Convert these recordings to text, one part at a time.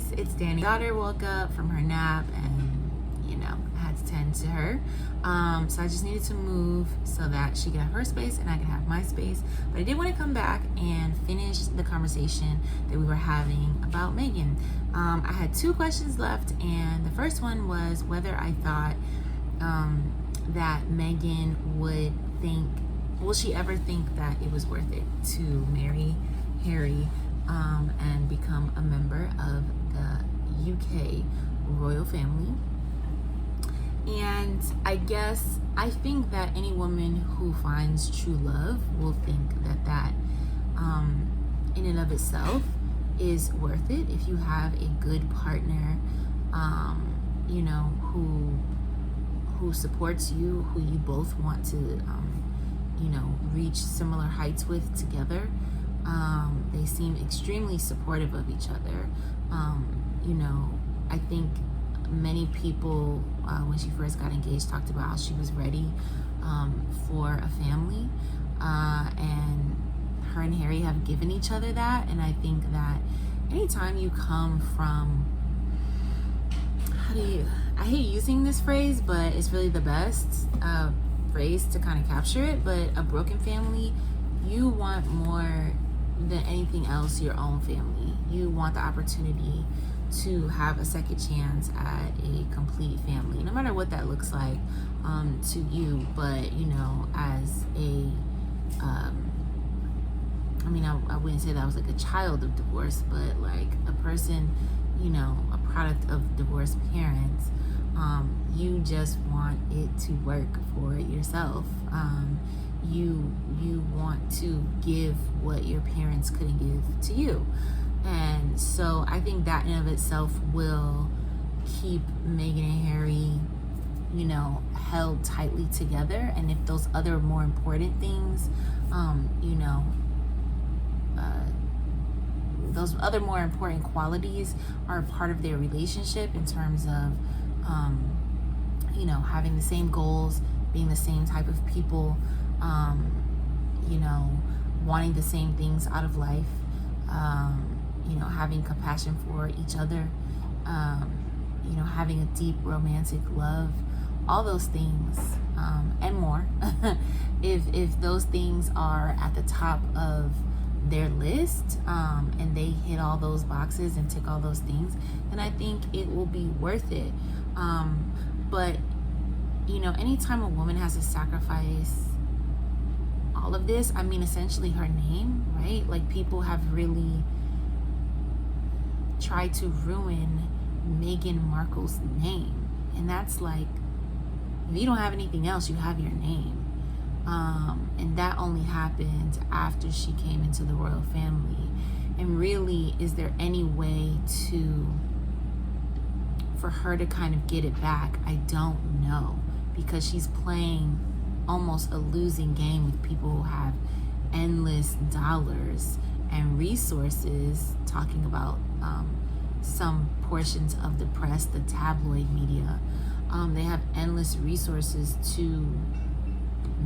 guys, it's Danny. Daughter woke up from her nap and, I had to tend to her. So I just needed to move so that she could have her space and I could have my space. But I did want to come back and finish the conversation that we were having about Megan. I had two questions left, and the first one was whether I thought that Megan would will she ever think that it was worth it to marry Harry and become a member of the UK royal family. And I think that any woman who finds true love will think that in and of itself is worth it if you have a good partner, who supports you, who you both want to, reach similar heights with together. They seem extremely supportive of each other. I think many people, when she first got engaged, talked about how she was ready for a family. And her and Harry have given each other that. And I think that anytime you come from, I hate using this phrase, but it's really the best phrase to kind of capture it, but a broken family, you want more than anything else your own family. You want the opportunity to have a second chance at a complete family, no matter what that looks like to you. But as a I wouldn't say that I was like a child of divorce, but like a person, a product of divorced parents. You just want it to work for yourself. You want to give what your parents couldn't give to you. And so I think that in of itself will keep Meghan and Harry, held tightly together. And if those other more important things, those other more important qualities are part of their relationship in terms of, having the same goals, being the same type of people, wanting the same things out of life, having compassion for each other, having a deep romantic love, all those things, and more. if those things are at the top of their list, and they hit all those boxes and tick all those things, then I think it will be worth it. But anytime a woman has to sacrifice all of this, essentially her name, right? Like, people have really tried to ruin Meghan Markle's name. And that's like, if you don't have anything else, you have your name. And that only happened after she came into the royal family. And really, is there any way for her to kind of get it back? I don't know, because she's playing almost a losing game with people who have endless dollars and resources, talking about some portions of the press, the tabloid media. They have endless resources to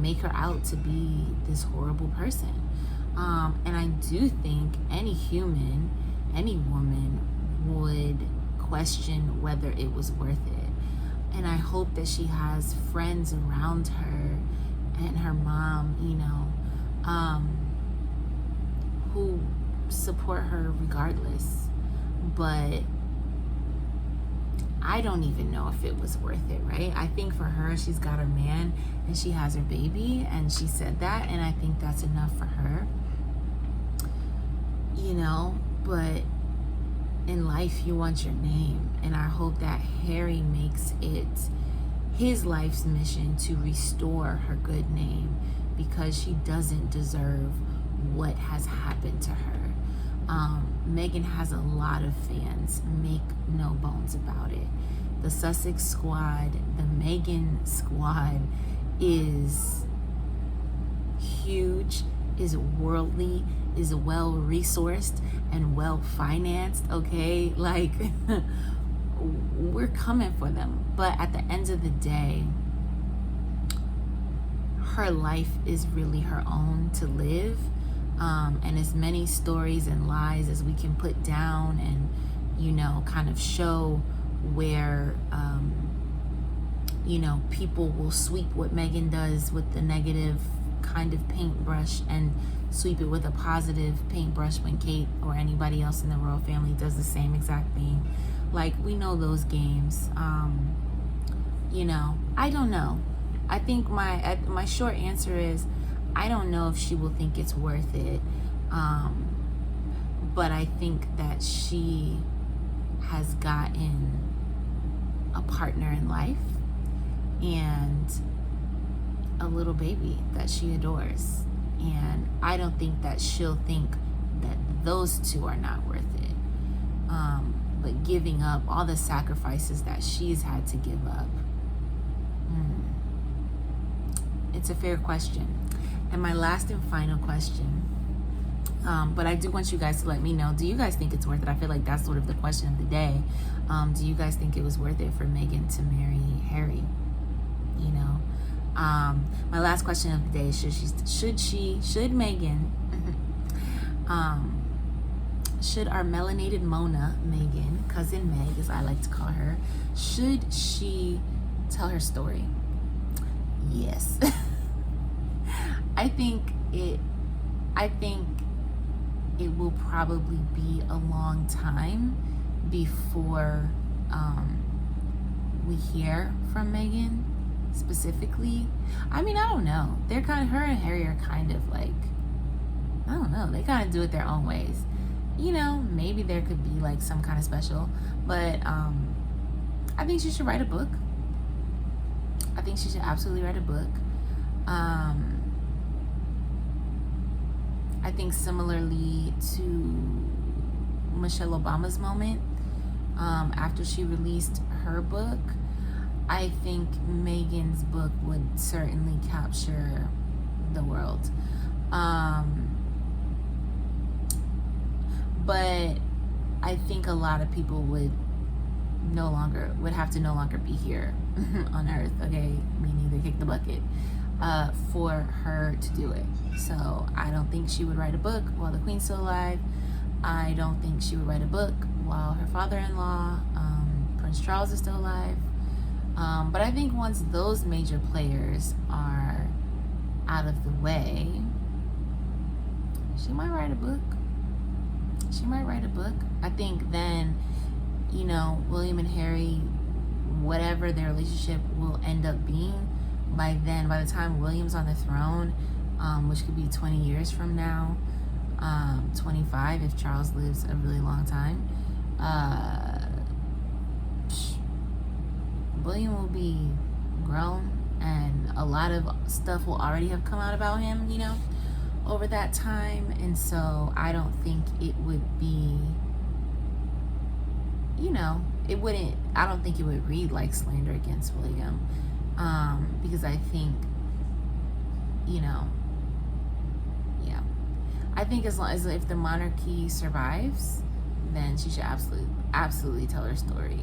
make her out to be this horrible person. And I do think any human, any woman would question whether it was worth it. And I hope that she has friends around her and her mom, who support her regardless. But I don't even know if it was worth it, right? I think for her, she's got her man and she has her baby, and she said that, and I think that's enough for her. But in life, you want your name, and I hope that Harry makes it his life's mission to restore her good name, because she doesn't deserve what has happened to her. Meghan has a lot of fans, make no bones about it. The Sussex squad, the Meghan squad, is huge, is worldly, is well resourced and well financed, okay? Like, we're coming for them. But at the end of the day, her life is really her own to live. And as many stories and lies as we can put down and, you know, kind of show where, you know, people will sweep what Megan does with the negative kind of paintbrush and sweep it with a positive paintbrush when Kate or anybody else in the royal family does the same exact thing. Like, we know those games. You know, I don't know. I think my short answer is I don't know if she will think it's worth it. But I think that she has gotten a partner in life and a little baby that she adores. And I don't think that she'll think that those two are not worth it. But giving up all the sacrifices that she's had to give up, it's a fair question. And my last and final question, but I do want you guys to let me know, do you guys think it's worth it? I feel like that's sort of the question of the day. Do you guys think it was worth it for Meghan to marry Harry? You know, my last question of the day is, should Meghan, should our melanated Mona, Meghan, cousin Meg, as I like to call her, should she tell her story? Yes. I think it will probably be a long time before we hear from Meghan specifically. I mean, I don't know. They're kind of, her and Harry are kind of like, I don't know, they kind of do it their own ways. You know, maybe there could be like some kind of special, but I think she should write a book. I think she should absolutely write a book. I think similarly to Michelle Obama's moment, after she released her book, I think Meghan's book would certainly capture the world. But I think a lot of people would have to no longer be here on Earth, okay, meaning they kick the bucket, for her to do it. So I don't think she would write a book while the Queen's still alive. I don't think she would write a book while her father-in-law, Prince Charles, is still alive. But I think once those major players are out of the way, she might write a book. She might write a book. I think then, you know, William and Harry, whatever their relationship will end up being, by the time William's on the throne, which could be 20 years from now, 25 if Charles lives a really long time, William will be grown, and a lot of stuff will already have come out about him, you know, over that time. And so I don't think it would be, you know, I don't think it would read like slander against William, because I think, you know, yeah, I think as long as, if the monarchy survives, then she should absolutely tell her story.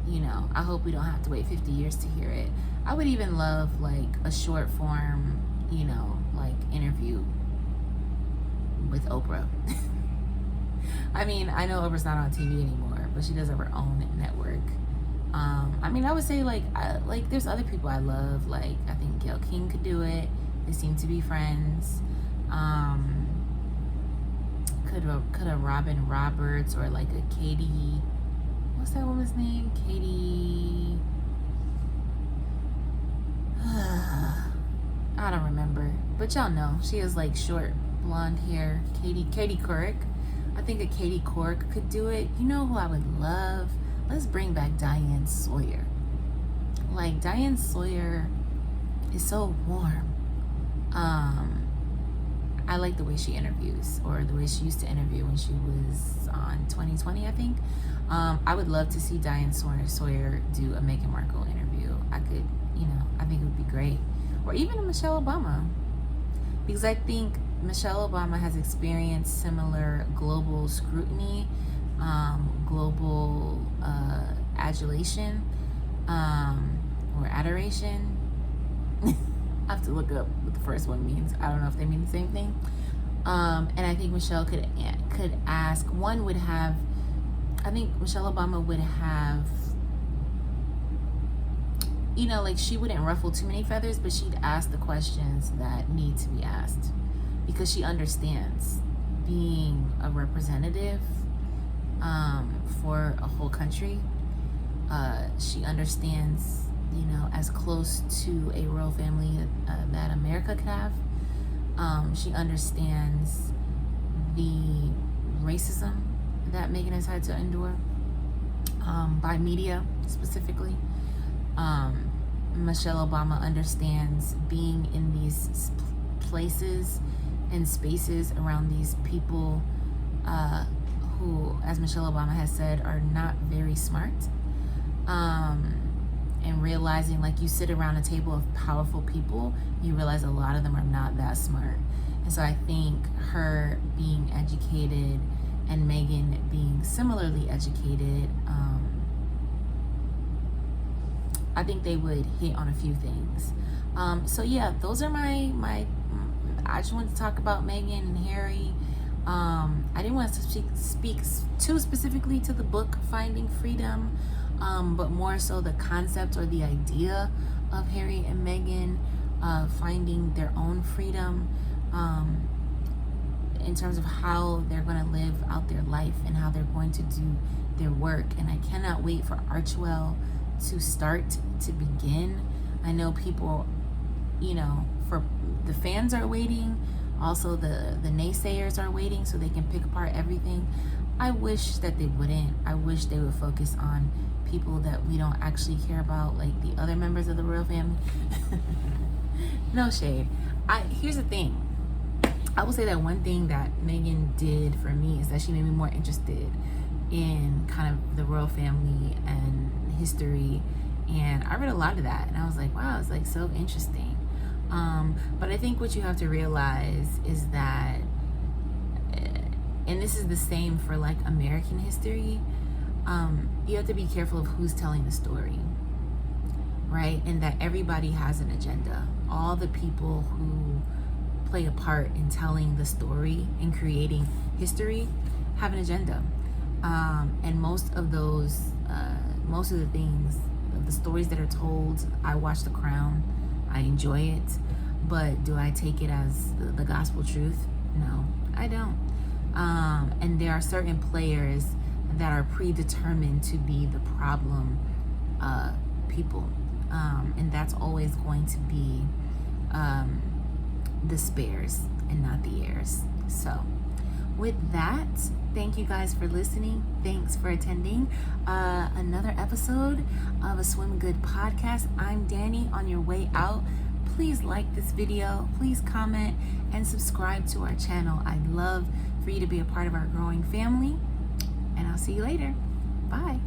You know, I hope we don't have to wait 50 years to hear it. I would even love like a short form, you know, like interview with Oprah. I mean, I know Oprah's not on TV anymore, but she does have her own network. I mean, I would say like there's other people I love. Like, I think Gayle King could do it. They seem to be friends. Could a Robin Roberts or like a Katie, what's that woman's name? Katie, I don't remember, but y'all know she has like short blonde hair. Katie Couric. I think a Katie Couric could do it. You know who I would love? Let's bring back Diane Sawyer. Like, Diane Sawyer is so warm. I like the way she interviews, or the way she used to interview when she was on 2020, I think. I would love to see Diane Sawyer do a Meghan Markle interview. I could, you know, I think it would be great. Or even a Michelle Obama. Because I think Michelle Obama has experienced similar global scrutiny, global adulation, or adoration. I have to look up what the first one means. I don't know if they mean the same thing. And I think Michelle could ask. One would have, I think Michelle Obama would have, you know, like, she wouldn't ruffle too many feathers, but she'd ask the questions that need to be asked, because she understands being a representative for a whole country. She understands, you know, as close to a royal family that America could have. She understands the racism that Meghan has had to endure by media specifically. Michelle Obama understands being in these places and spaces around these people who, as Michelle Obama has said, are not very smart. And realizing, like, you sit around a table of powerful people, you realize a lot of them are not that smart. And so I think her being educated and Meghan being similarly educated, I think they would hit on a few things. So yeah, those are my I just wanted to talk about Meghan and Harry. I didn't want to speak too specifically to the book Finding Freedom, but more so the concept or the idea of Harry and Meghan finding their own freedom in terms of how they're going to live out their life and how they're going to do their work. And I cannot wait for Archewell to start to begin. I know people, you know, for the fans are waiting, also the naysayers are waiting so they can pick apart everything. I wish that they wouldn't. I wish they would focus on people that we don't actually care about, like the other members of the royal family. No shade. Here's the thing. I will say that one thing that Meghan did for me is that she made me more interested in kind of the royal family and history, and I read a lot of that, and I was like, wow, it's like so interesting. But I think what you have to realize is that, and this is the same for like American history, you have to be careful of who's telling the story, right? And that everybody has an agenda. All the people who play a part in telling the story and creating history have an agenda. And most of the things, the stories that are told, I watch The Crown, I enjoy it, but do I take it as the gospel truth? No, I don't. And there are certain players that are predetermined to be the problem people, and that's always going to be the spares and not the heirs. So with that, thank you guys for listening. Thanks for attending another episode of a Swim Good podcast. I'm Danny on your way out. Please like this video, please comment and subscribe to our channel. I'd love for you to be a part of our growing family, and I'll see you later. Bye.